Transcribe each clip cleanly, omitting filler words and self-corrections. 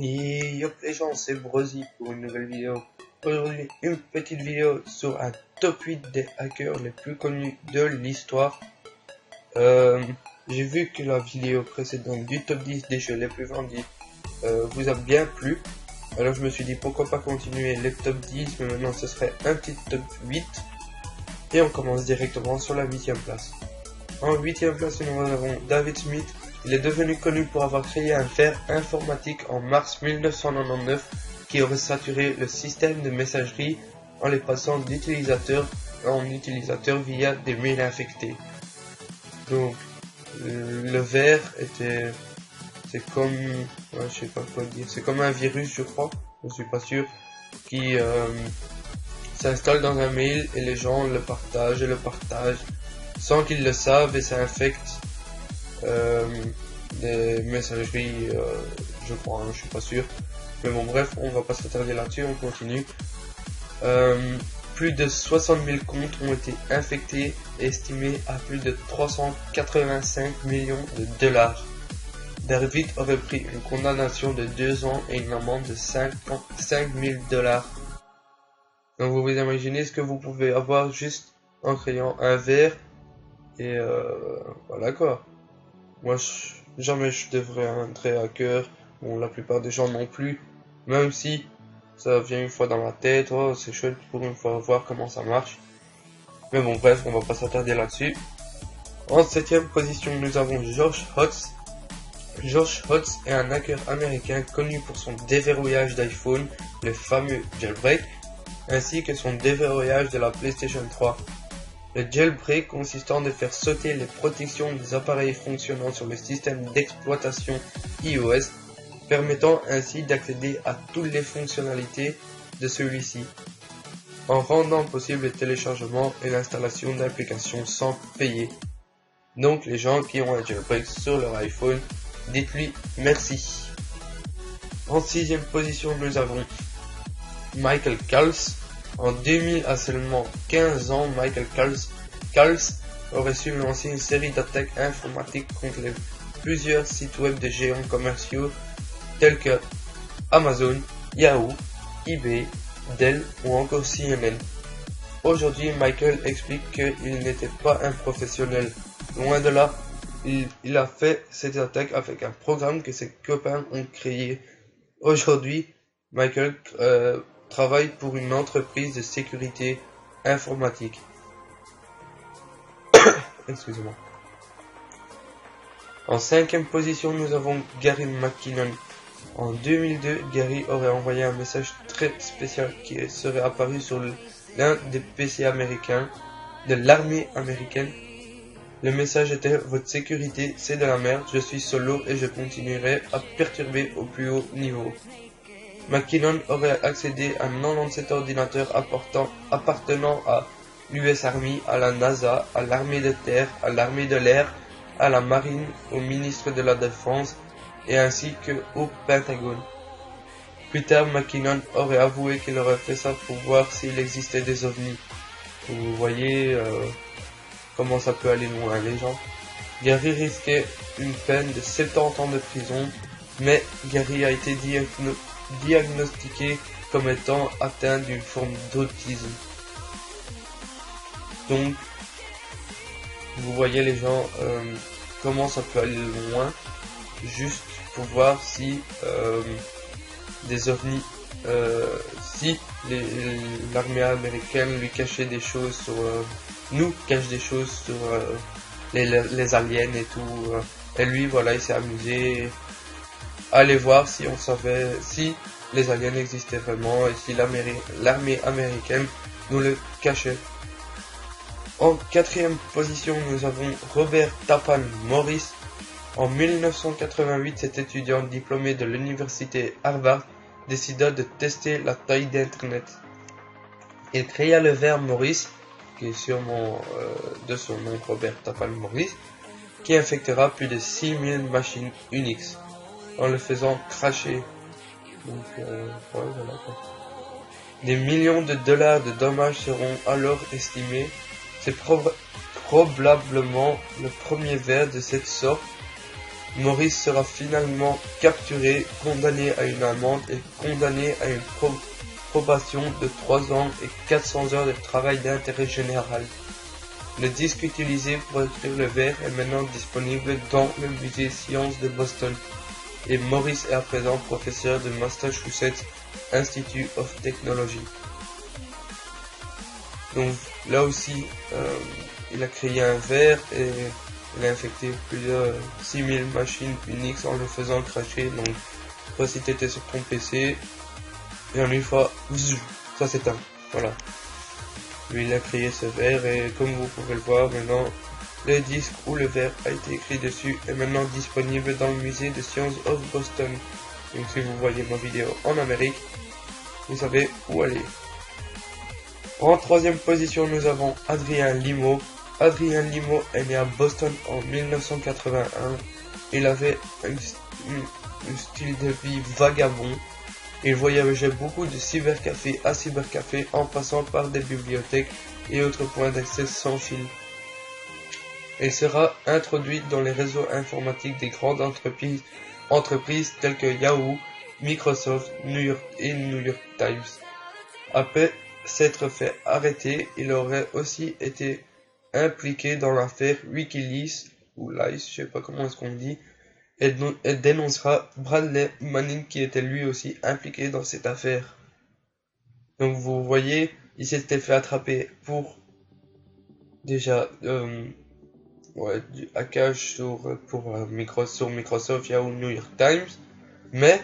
Et yop les gens, c'est Brozy pour une nouvelle vidéo. Aujourd'hui, une petite vidéo sur un top 8 des hackers les plus connus de l'histoire. J'ai vu que la vidéo précédente du top 10 des jeux les plus vendus vous a bien plu. Alors je me suis dit pourquoi pas continuer les top 10, mais maintenant ce serait un petit top 8. Et on commence directement sur la 8ème place. En 8ème place, nous avons David Smith. Il est devenu connu pour avoir créé un ver informatique en mars 1999 qui aurait saturé le système de messagerie en les passant d'utilisateur en utilisateur via des mails infectés. Donc le ver était, c'est comme, je sais pas quoi dire, c'est comme un virus, je crois, je suis pas sûr, qui s'installe dans un mail et les gens le partagent sans qu'ils le savent, et ça infecte des messageries, je crois, je suis pas sûr. Mais bon, bref, on va pas s'attarder là-dessus, on continue. Plus de 60 000 comptes ont été infectés, estimés à plus de 385 millions de dollars. David aurait pris une condamnation de 2 ans et une amende de 5 000 dollars. Donc vous vous imaginez ce que vous pouvez avoir juste en créant un ver. Et voilà quoi. Moi, jamais je devrais entrer hacker. Bon, la plupart des gens non plus. Même si ça vient une fois dans la tête, oh, c'est chouette pour une fois voir comment ça marche. Mais bon, bref, on va pas s'attarder là-dessus. En 7ème position, nous avons George Hotz. George Hotz est un hacker américain connu pour son déverrouillage d'iPhone, le fameux jailbreak, ainsi que son déverrouillage de la PlayStation 3. Le jailbreak consistant de faire sauter les protections des appareils fonctionnant sur le système d'exploitation iOS, permettant ainsi d'accéder à toutes les fonctionnalités de celui-ci, en rendant possible le téléchargement et l'installation d'applications sans payer. Donc les gens qui ont un jailbreak sur leur iPhone, dites-lui merci. En 6ème position, nous avons Michael Kals. En 2000, à seulement 15 ans, Michael Kals aurait su lancer une série d'attaques informatiques contre plusieurs sites web de géants commerciaux tels que Amazon, Yahoo, eBay, Dell ou encore CNN. Aujourd'hui, Michael explique qu'il n'était pas un professionnel. Loin de là, il a fait cette attaque avec un programme que ses copains ont créé. Aujourd'hui, Michael travaille pour une entreprise de sécurité informatique. Excusez-moi. En 5ème position, nous avons Gary McKinnon. En 2002, Gary aurait envoyé un message très spécial qui serait apparu sur l'un des PC américains de l'armée américaine. Le message était: votre sécurité, c'est de la merde, je suis solo et je continuerai à perturber au plus haut niveau. McKinnon aurait accédé à 97 ordinateurs appartenant à l'US Army, à la NASA, à l'armée de terre, à l'armée de l'air, à la marine, au ministre de la Défense et ainsi que au Pentagone. Plus tard, McKinnon aurait avoué qu'il aurait fait ça pour voir s'il existait des ovnis. Vous voyez comment ça peut aller loin, les gens. Gary risquait une peine de 70 ans de prison, mais Gary a été diagnostiqué comme étant atteint d'une forme d'autisme. Donc, vous voyez les gens, comment ça peut aller loin, juste pour voir si des ovnis, si l'armée américaine lui cachait des choses sur, nous cache des choses sur les aliens et tout, et lui voilà, il s'est amusé à aller voir si on savait si les aliens existaient vraiment et si l'armée américaine nous le cachait. En 4ème position, nous avons Robert Tappan Morris. En 1988, cet étudiant diplômé de l'université Harvard décida de tester la taille d'Internet. Il créa le ver Morris, qui est sûrement de son nom Robert Tappan Morris, qui infectera plus de 6000 machines Unix, en le faisant cracher. Donc, voilà quoi. Des millions de dollars de dommages seront alors estimés. C'est probablement le premier ver de cette sorte Maurice sera finalement capturé, condamné à une amende et condamné à une probation de 3 ans et 400 heures de travail d'intérêt général. Le disque utilisé pour écrire le vers est maintenant disponible dans le musée Sciences de Boston, et Maurice est à présent professeur de Massachusetts Institute of Technology. Donc là aussi, il a créé un vers et il a infecté plus de 6000 machines Unix en le faisant cracher. Donc toi, si tu étais sur ton PC, et en une fois, ça s'éteint. Voilà. Lui, il a créé ce vers et comme vous pouvez le voir maintenant, le disque où le vers a été écrit dessus est maintenant disponible dans le musée de Sciences of Boston. Donc si vous voyez ma vidéo en Amérique, vous savez où aller. En troisième position, nous avons Adrien Limo. Adrien Limo est né à Boston en 1981. Il avait un style de vie vagabond. Il voyageait beaucoup de cybercafé à cybercafé en passant par des bibliothèques et autres points d'accès sans fil. Il sera introduit dans les réseaux informatiques des grandes entreprises telles que Yahoo, Microsoft, New York et New York Times. Après s'être fait arrêter, il aurait aussi été impliqué dans l'affaire Wikileaks, ou Lies, je sais pas comment est-ce qu'on dit, et dénoncera Bradley Manning qui était lui aussi impliqué dans cette affaire. Donc vous voyez, il s'était fait attraper pour déjà du hackage sur Microsoft, Yahoo, New York Times, mais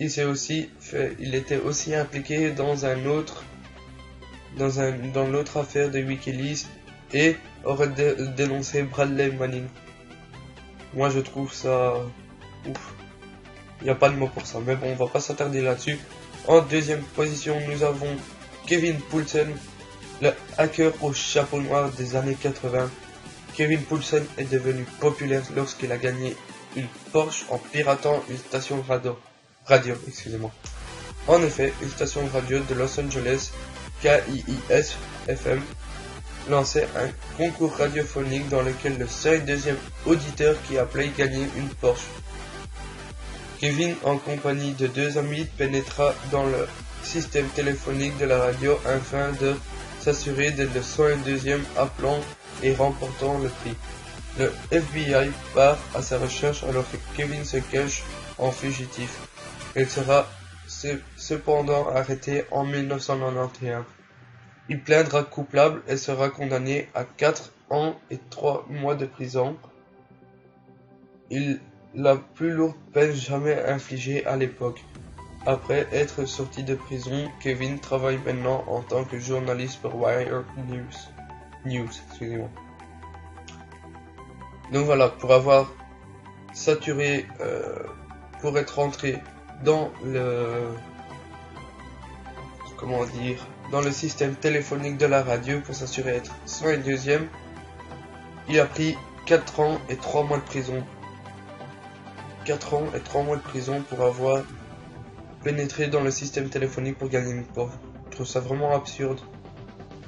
il était aussi impliqué dans l'autre affaire de Wikileaks et aurait dénoncé Bradley Manning. Moi je trouve ça ouf. Il n'y a pas de mot pour ça, mais bon, on va pas s'attarder là-dessus. En deuxième position, nous avons Kevin Poulsen, le hacker au chapeau noir des années 80. Kevin Poulsen est devenu populaire lorsqu'il a gagné une Porsche en piratant une station radio. En effet, une station de radio de Los Angeles, KIIS-FM, lançait un concours radiophonique dans lequel le seul deuxième auditeur qui appelait gagnait une Porsche. Kevin, en compagnie de 2 amis, pénétra dans le système téléphonique de la radio afin de s'assurer d'être le 102e appelant et remportant le prix. Le FBI part à sa recherche alors que Kevin se cache en fugitif. Il sera cependant arrêté en 1991. Il plaidera coupable et sera condamné à 4 ans et 3 mois de prison. La plus lourde peine jamais infligée à l'époque. Après être sorti de prison, Kevin travaille maintenant en tant que journaliste pour Wired News. Donc voilà, pour avoir saturé, pour être rentré dans dans le système téléphonique de la radio pour s'assurer d'être 102e, il a pris 4 ans et 3 mois de prison. 4 ans et 3 mois de prison pour avoir pénétré dans le système téléphonique pour gagner une Porsche. Je trouve ça vraiment absurde.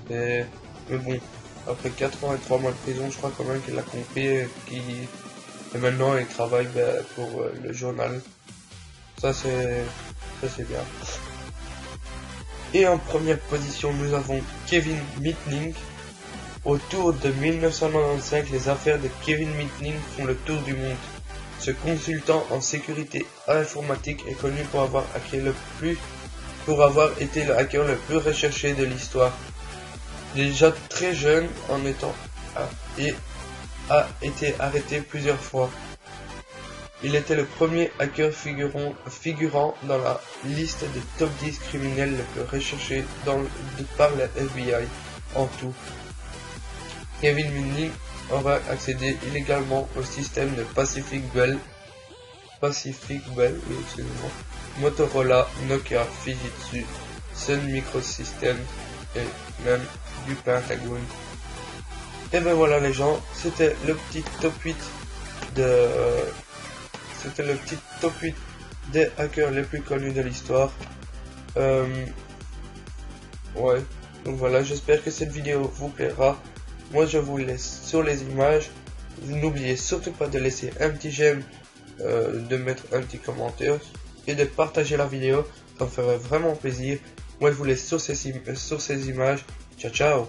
Mais bon, après 4 ans et 3 mois de prison, je crois quand même qu'il a compris et maintenant il travaille pour le journal. Ça c'est bien. Et en première position, nous avons Kevin Mitnick. Autour de 1995, les affaires de Kevin Mitnick font le tour du monde. Ce consultant en sécurité informatique est connu pour avoir été le hacker le plus recherché de l'histoire. Déjà très jeune a été arrêté plusieurs fois. Il était le premier hacker figurant dans la liste des top 10 criminels les plus recherchés par la FBI en tout. Kevin Mitnick aura accédé illégalement au système de Pacific Bell, Motorola, Nokia, Fujitsu, Sun Microsystems et même du Pentagone. Et ben voilà les gens, c'était le petit top 8 des hackers les plus connus de l'histoire. Ouais, donc voilà, j'espère que cette vidéo vous plaira. Moi je vous laisse sur les images. N'oubliez surtout pas de laisser un petit j'aime de mettre un petit commentaire et de partager la vidéo, ça me ferait vraiment plaisir. Moi je vous laisse sur ces images, ciao ciao.